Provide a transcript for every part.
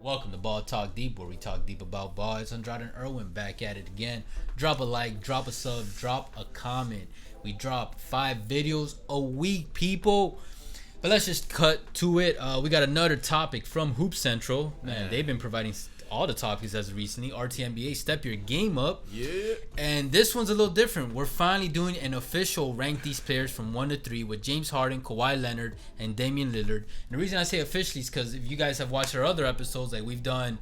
Welcome to Ball Talk Deep, where we talk deep about ball. It's Andrade Irwin back at it again. Drop a like, drop a sub, drop a comment. We drop 5 videos a week, people. But let's just cut to it. We got another topic from Hoop Central. Man, they've been providing all the topics as of recently. RTNBA, step your game up. Yeah. And this one's a little different. We're finally doing an official rank these players from 1 to 3 with James Harden, Kawhi Leonard, and Damian Lillard. And the reason I say officially is because if you guys have watched our other episodes, like we've done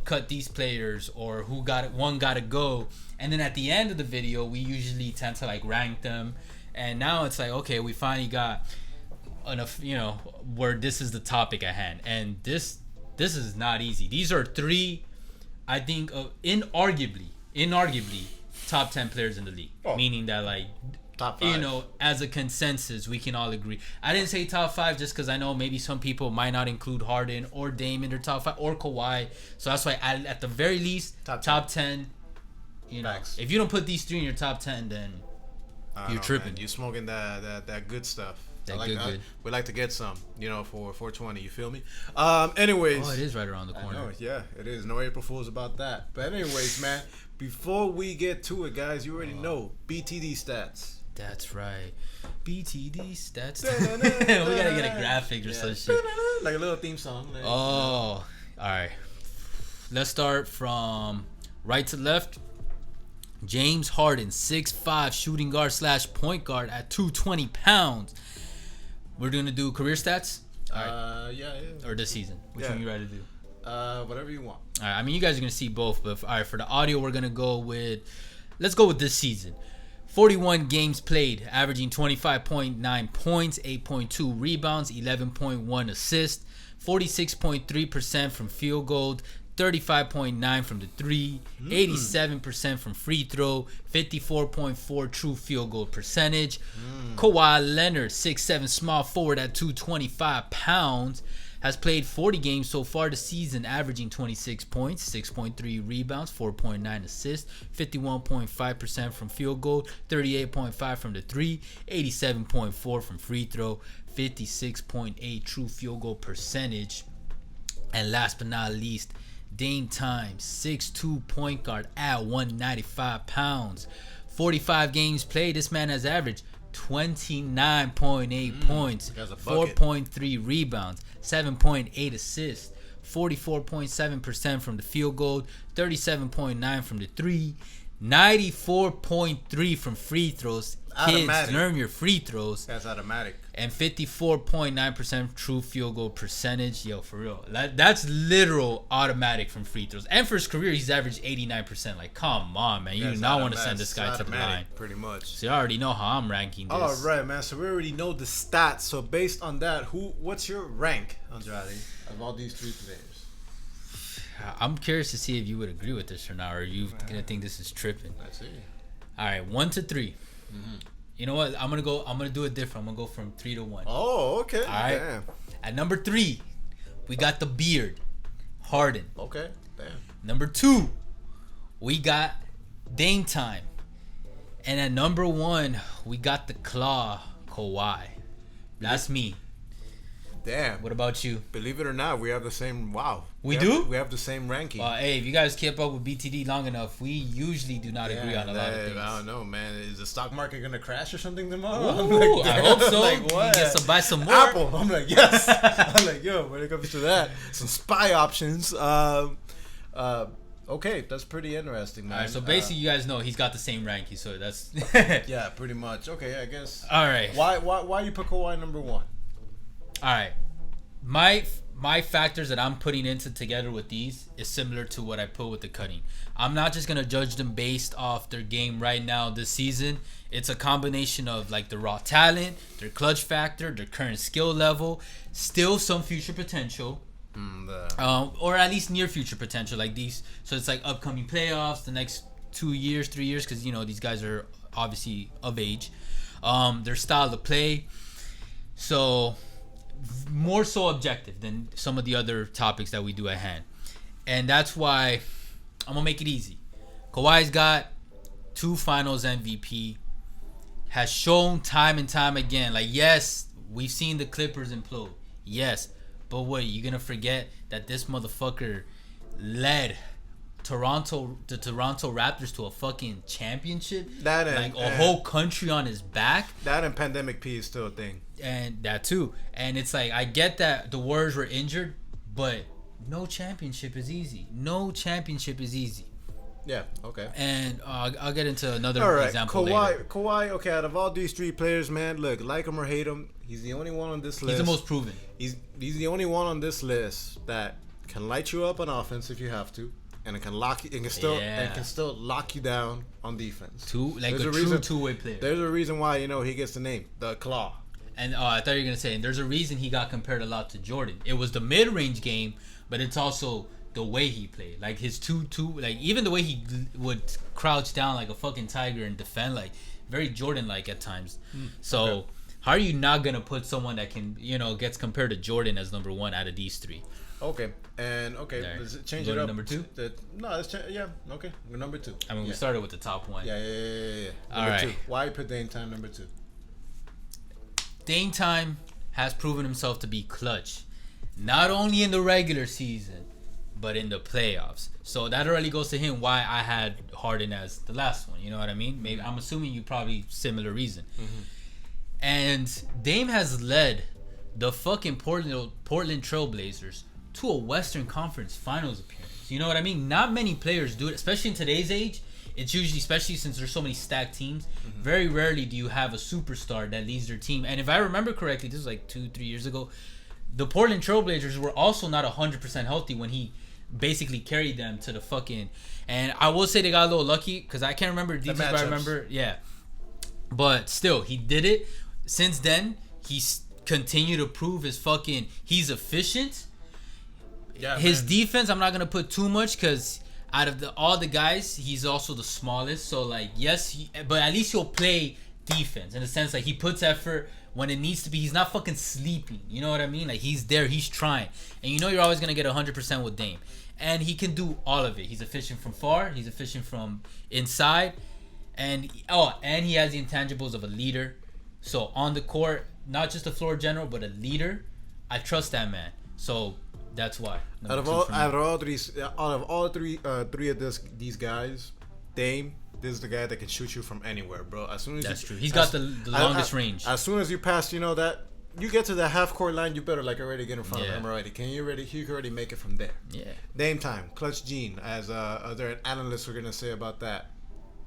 cut these players or who got it, one got to go. And then at the end of the video, we usually tend to like rank them. And now it's like, okay, we finally got enough, where this is the topic at hand. And this is not easy. These are 3, I think, inarguably top 10 players in the league. Meaning that, like, top 5. As a consensus, we can all agree. I didn't say top 5 just because I know maybe some people might not include Harden or Dame in their top 5 or Kawhi. So that's why at the very least, top 10. Facts. If you don't put these 3 in your top 10, then you're tripping. Man. You're smoking that good stuff. Good. We like to get some, for 420. You feel me? Anyways. Oh, it is right around the corner. I know, yeah, it is. No April Fools about that. But anyways, man, before we get to it, guys, you already know BTD stats. That's right. BTD stats. We gotta get a graphic or some shit. Like a little theme song. All right. Let's start from right to left. James Harden, 6'5", shooting guard / point guard at 220 pounds. We're going to do career stats? All right. Yeah. Or this season? Which one you ready to do? Whatever you want. All right. I mean, you guys are going to see both. But all right, for the audio, we're going to go with... Let's go with this season. 41 games played, averaging 25.9 points, 8.2 rebounds, 11.1 assists, 46.3% from field goal, 35.9 from the 3, 87% from free throw, 54.4 true field goal percentage. Kawhi Leonard, 6'7", small forward at 225 pounds, has played 40 games so far this season, averaging 26 points, 6.3 rebounds, 4.9 assists, 51.5% from field goal, 38.5 from the 3, 87.4 from free throw, 56.8 true field goal percentage. And last but not least, Dame Time, 6'2" point guard at 195 pounds. 45 games played, this man has averaged 29.8 points, 4.3 rebounds, 7.8 assists, 44.7% from the field goal, 37.9 from the 3, 94.3 from free throws. Kids, learn your free throws. That's automatic. And 54.9% true field goal percentage. Yo, for real. That's literal automatic from free throws. And for his career, he's averaged 89%. Like, come on, man. You do not want to send this guy to the line. Pretty much. So you already know how I'm ranking this. All right, man. So we already know the stats. So based on that, what's your rank, Andrade, of all these 3 players? I'm curious to see if you would agree with this or not, or you gonna think this is tripping. Let's see. All right, 1 to 3. You know what? I'm gonna do it different. I'm gonna go from 3 to 1. Oh, okay. All right. Damn. At number 3, we got the beard, Harden. Okay. Damn. Number 2, we got Dame Time, and at number 1, we got the claw, Kawhi. That's me. Damn. What about you? Believe it or not, we have the same. Wow. We do? We have the same ranking. Hey, if you guys kept up with BTD long enough, we usually do not agree on a lot of things. I don't know, man. Is the stock market gonna crash or something tomorrow? Ooh, I hope so. Like, what? Buy some more. Apple. I'm like, yes. I'm like, yo, when it comes to that, some spy options. Okay, that's pretty interesting, man. All right, so basically, you guys know he's got the same ranking, so that's yeah, pretty much. Okay, I guess. All right. Why you put Kawhi number 1? All right, my factors that I'm putting into together with these is similar to what I put with the cutting. I'm not just gonna judge them based off their game right now this season. It's a combination of like the raw talent, their clutch factor, their current skill level, still some future potential, or at least near future potential like these. So it's like upcoming playoffs, the next 2 years, 3 years, because these guys are obviously of age. Their style of play, so more so objective than some of the other topics that we do at hand. And that's why I'm gonna make it easy. Kawhi's got 2 finals MVP, has shown time and time again, like, yes, we've seen the Clippers implode, yes, But what, you gonna forget that this motherfucker led the Toronto Raptors to a fucking championship? That and, like a whole country on his back. That and pandemic P is still a thing. And that too. And it's like, I get that the Warriors were injured, but no championship is easy. No championship is easy. Yeah, okay. And I'll get into another example later. Kawhi, okay, out of all these three players, man, look, like him or hate him, he's the only one on this list. He's the most proven. He's the only one on this list that can light you up on offense if you have to, and it can lock you, and can still lock you down on defense. There's a true two-way player. There's a reason why, he gets the name, the Claw. And I thought you were gonna say, and there's a reason he got compared a lot to Jordan. It was the mid-range game, but it's also the way he played, like his like even the way he would crouch down like a fucking tiger and defend, like very Jordan-like at times. So how are you not gonna put someone that can, gets compared to Jordan as number one out of these three? Okay, let's change it up. Number two? Let's change. Yeah, okay, number two. I mean, we started with the top one. Yeah. Number two. Why put Dame Time number two? Dame Time has proven himself to be clutch, not only in the regular season, but in the playoffs. So that already goes to him why I had Harden as the last one. You know what I mean? Maybe I'm assuming you probably similar reason. And Dame has led the fucking Portland Trailblazers to a Western Conference Finals appearance. You know what I mean? Not many players do it, especially in today's age. It's usually, especially since there's so many stacked teams, very rarely do you have a superstar that leads their team. And if I remember correctly, this was like 2-3 years ago, the Portland Trailblazers were also not 100% healthy when he basically carried them to the fucking... And I will say they got a little lucky because I can't remember details, but I remember... Yeah. But still, he did it. Since then, he's continued to prove his fucking... He's efficient. Yeah, his defense, I'm not going to put too much because out of all the guys, he's also the smallest. So, like, yes, but at least he'll play defense in the sense like he puts effort when it needs to be. He's not fucking sleeping. You know what I mean? Like, he's there. He's trying. And you're always going to get 100% with Dame. And he can do all of it. He's efficient from far. He's efficient from inside. And he has the intangibles of a leader. So, on the court, not just a floor general, but a leader. I trust that man. So, that's why. Out of all three of these guys, Dame, this is the guy that can shoot you from anywhere, bro. As soon as that's true. He's got the longest range. As soon as you pass, that you get to the half court line, you better already get in front of him already. He can already make it from there. Yeah. Dame time, clutch gene, as other analysts are gonna say about that.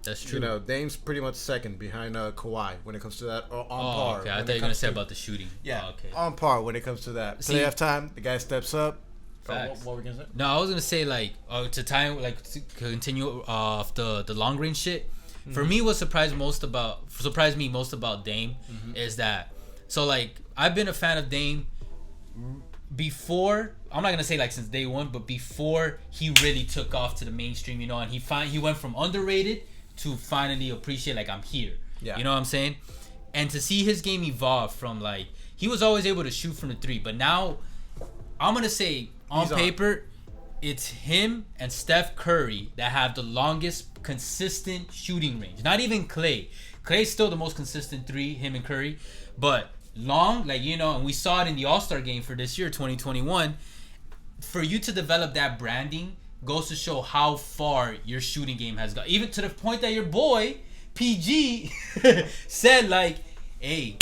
That's true. Dame's pretty much second behind Kawhi when it comes to that, or on par. Okay, I thought you were gonna say about the shooting. Yeah, on par when it comes to that. Playoff time, the guy steps up. Facts. What were we gonna say? No, I was gonna say to continue off the long range shit. For me, what surprised me most about Dame is that I've been a fan of Dame before. I'm not gonna say since day one, but before he really took off to the mainstream, and he went from underrated to finally appreciate I'm here. Yeah. You know what I'm saying? And to see his game evolve from he was always able to shoot from the three, but now I'm gonna say on paper it's him and Steph Curry that have the longest consistent shooting range. Not even Klay. Klay's still the most consistent three, him and Curry, but long, and we saw it in the All-Star game for this year, 2021. For you to develop that branding goes to show how far your shooting game has gone. Even to the point that your boy, PG, said, hey,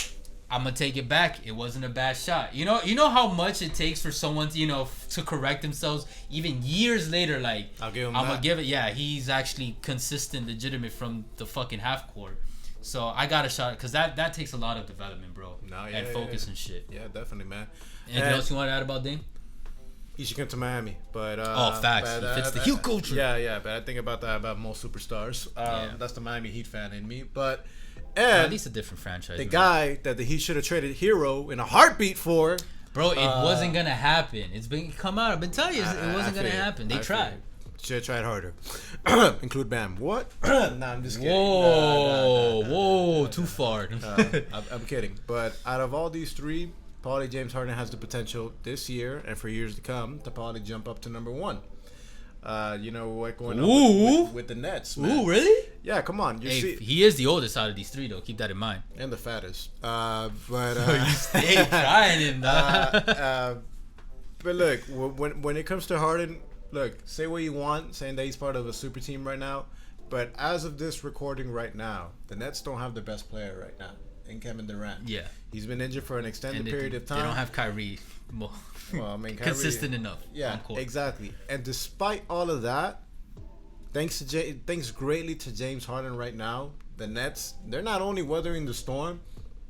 I'm going to take it back. It wasn't a bad shot. You know how much it takes for someone to, to correct themselves even years later. I'll give him I'm going to give it. Yeah, he's actually consistent, legitimate from the fucking half court. So I got a shot because that takes a lot of development, bro. And focus and shit. Yeah, definitely, man. Anything else you want to add about Dame? He should come to Miami, but facts. He fits the Heat culture. Yeah. But I think about that about most superstars. That's the Miami Heat fan in me. But at least a different franchise. The guy that the Heat should have traded Hero in a heartbeat for, bro, it wasn't gonna happen. It's been come out. I've been telling you, it wasn't gonna happen. They tried. Should have tried harder. Include Bam. What? Nah, I'm just kidding. Whoa, too far. I'm kidding. But out of all these three, probably James Harden has the potential this year and for years to come to probably jump up to number one. What going on with the Nets, man. Ooh, really? Yeah, come on. He is the oldest out of these three, though. Keep that in mind. And the fattest. You stay trying him, But look, when it comes to Harden, look, say what you want, saying that he's part of a super team right now. But as of this recording right now, the Nets don't have the best player right now in Kevin Durant. Yeah. He's been injured for an extended period of time. They don't have Kyrie. Well, I mean, Kyrie, consistent enough. Yeah, exactly. And despite all of that, thanks greatly to James Harden right now, the Nets, they're not only weathering the storm,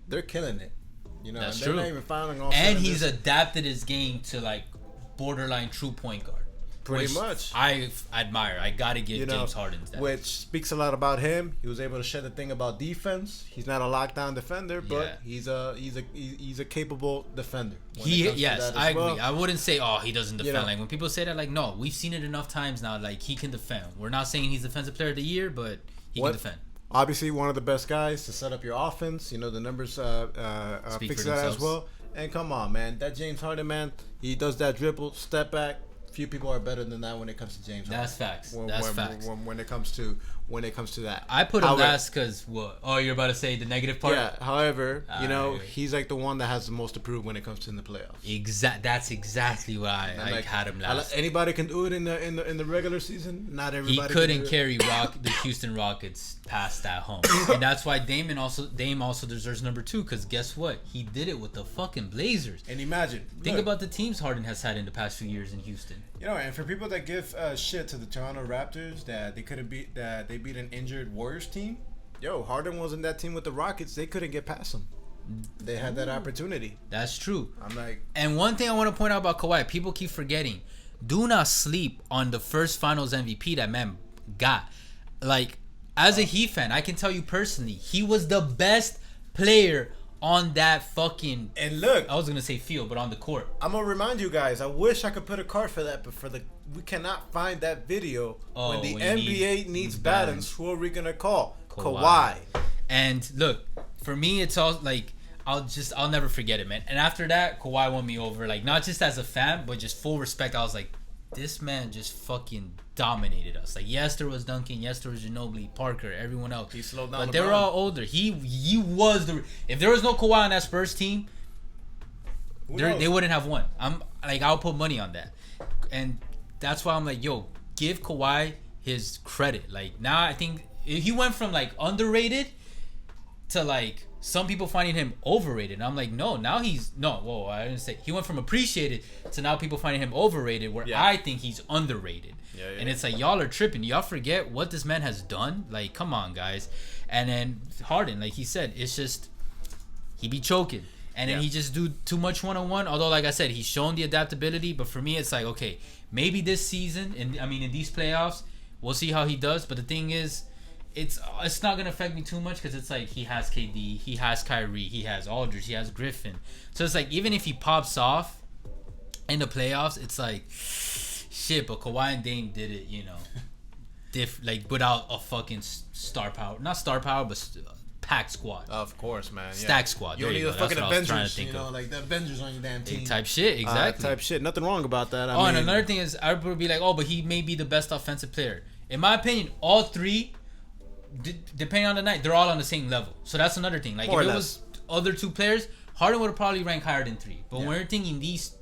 they're killing it. You know, that's they're true. Not even filing off. And he's adapted his game to like borderline true point guard. Pretty much. I admire. I gotta give James Harden that. Which speaks a lot about him. He was able to shed the thing about defense. He's not a lockdown defender, but he's a capable defender. I agree. I wouldn't say he doesn't defend. Like when people say that, like no, we've seen it enough times now. Like he can defend. We're not saying he's defensive player of the year, but he can defend. Obviously, one of the best guys to set up your offense. You know the numbers fix that as well. And come on, man, that James Harden man, he does that dribble, step back. Few people are better than that when it comes to James Harden. That's facts. When it comes to that, I put him last because what? Oh, you're about to say the negative part. Yeah. However, he's like the one that has the most to prove when it comes to in the playoffs. That's exactly why I had him last. Anybody can do it in the regular season. Not everybody. He couldn't carry the Houston Rockets past that hump, and that's why Dame also deserves number 2. Because guess what? He did it with the fucking Blazers. And imagine, think about the teams Harden has had in the past few years in Houston. And for people that give shit to the Toronto Raptors that they couldn't beat, that they beat an injured Warriors team, Harden was in that team with the Rockets. They couldn't get past him. They had that opportunity. That's true. I'm like, and one thing I want to point out about Kawhi, people keep forgetting. Do not sleep on the first Finals MVP that man got. Like, as a Heat fan, I can tell you personally, he was the best player on that fucking. And look, I was gonna say field, but on the court. I'm gonna remind you guys. I wish I could put a card for that, but we cannot find that video. When the NBA needs balance, who are we gonna call? Kawhi. And look, for me, it's all like I'll never forget it, man. And after that, Kawhi won me over. Like not just as a fan, but just full respect. I was like, this man just fucking dominated us. Like yes, there was Duncan, yes, there was Ginobili, Parker, everyone else. He slowed down. But they were all older. He was the. If there was no Kawhi on that Spurs team, they wouldn't have won. I'll put money on that. And that's why I'm like, yo, give Kawhi his credit. Like now, I think he went from like underrated to like some people finding him overrated. And I'm like, I didn't say he went from appreciated to now people finding him overrated. Where I think he's underrated. Yeah. And it's like y'all are tripping. Y'all forget what this man has done. Like, come on, guys. And then Harden, like he said, it's just he be choking. And then he just do too much one-on-one. Although, like I said, he's shown the adaptability. But for me, it's like, okay, maybe this season, in these playoffs, we'll see how he does. But the thing is, it's not going to affect me too much because it's like he has KD, he has Kyrie, he has Aldridge, he has Griffin. So it's like even if he pops off in the playoffs, it's like, shit, but Kawhi and Dame did it, without a fucking star power. Not star power, but packed squad. Of course, man. Stack squad. You don't need the fucking Avengers, like the Avengers on your damn team. Type shit, exactly. Type shit. Nothing wrong about that. And another thing is, I would be like, but he may be the best offensive player. In my opinion, all three, depending on the night, they're all on the same level. So that's another thing. Like, if it was other two players, Harden would have probably ranked higher than 3. But when we're thinking these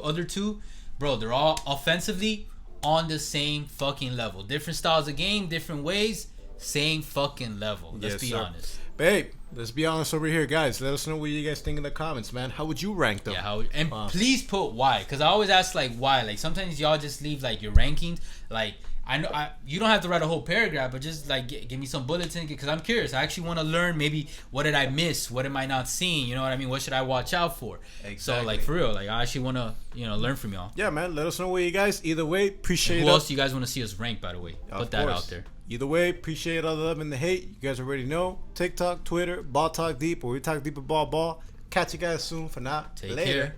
other two, bro, they're all offensively on the same fucking level. Different styles of game, different ways, same fucking level. Let's be honest. Babe, let's be honest over here, guys. Let us know what you guys think in the comments, man. How would you rank them? Yeah, please put why. Because I always ask, like, why. Like, sometimes y'all just leave, like, your rankings. Like, I know you don't have to write a whole paragraph, but just like give me some bullets in it because I'm curious. I actually want to learn maybe what did I miss, what am I not seeing, you know what I mean? What should I watch out for? Exactly. So like for real, like I actually want to learn from y'all. Yeah, man. Let us know what you guys. Either way, appreciate it. Who else do you guys want to see us rank? By the way, put that out there. Either way, appreciate all the love and the hate. You guys already know. TikTok, Twitter, Ball Talk Deep, where we talk deep about ball. Catch you guys soon. For now, take care.